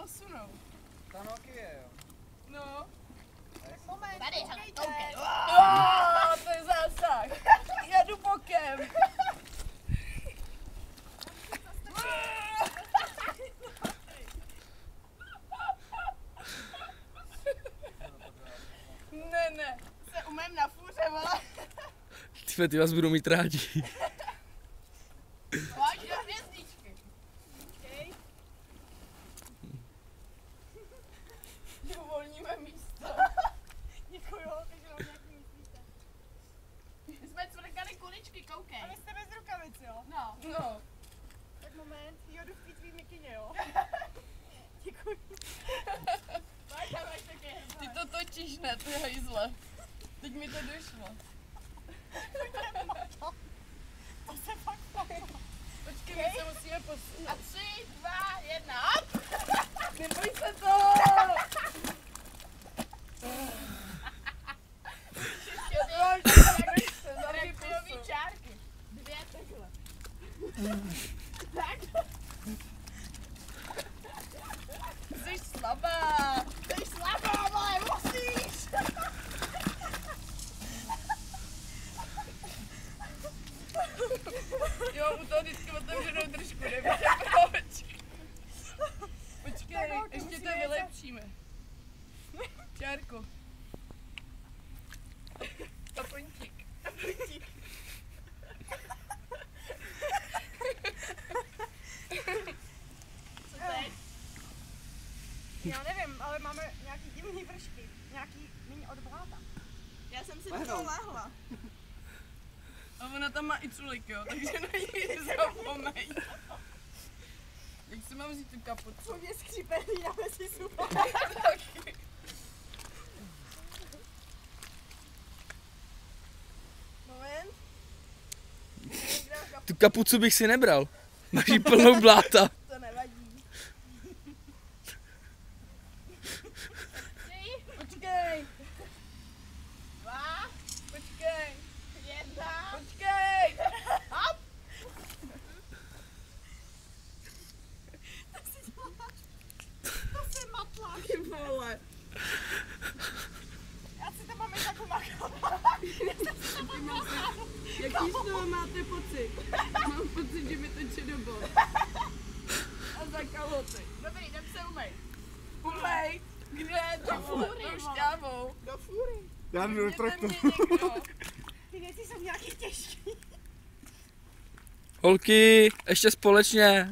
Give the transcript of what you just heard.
posunout. Ta Nokia, jo. No. Moment, Tady, počkejte. okay. To je zásah. Jedu bokem. Ne. Se umím na fůře, vole. Ty vás budu mít rádi. Pojď do hvězdičky. Okay. Uvolníme místo. Děkuju, takže vám nějak myslíte. My jsme cvrkali kuličky, koukej. A vy jste bez rukavic, jo? No. Tak moment, jo, jdu v tvý mikině, jo? Děkuju. Ty to točíš, ne, ty hejzle. Teď mi to došlo. To se fakt povedlo. Počkej, my se musíme posunout. A 3, 2, 1, hop! Neboj se to! Rekordový čárky. 2 takhle. Tak. Jsi slabá. Jsi slabá, vole, musíš! Jo, u toho vždycky otevřenou držku, nevím proč. Počkej, ještě to vylepšíme. Čárko. A puntík. Co teď? Já nevím, ale máme nějaký divný vršky. Nějaký méně od bláta. Já jsem si do toho lehla. A ona tam má i culik, jo, takže na ní zapomeň. Jak si mám vzít tu kapucu? Co mě skřípený, dáme si super. Taky. Moment. Tu kapucu bych si nebral. Máš jí plnou bláta. To nevadí. Počkej. 2, Počkej. 1. Počkej. Hop! To se matla. Ty vole. Já si to mám i takovou makala. Jaký z toho máte pocit? Mám pocit, že mi teče do bod. A za kalhoty. Dobrý, jdem se umej. Umej. Kde? Do fůry, tou vole. šťávou. Do fůry. Já jdu do Jděte traktoru. mě někdo. Ty věci jsou nějaký těžký. Holky, ještě společně.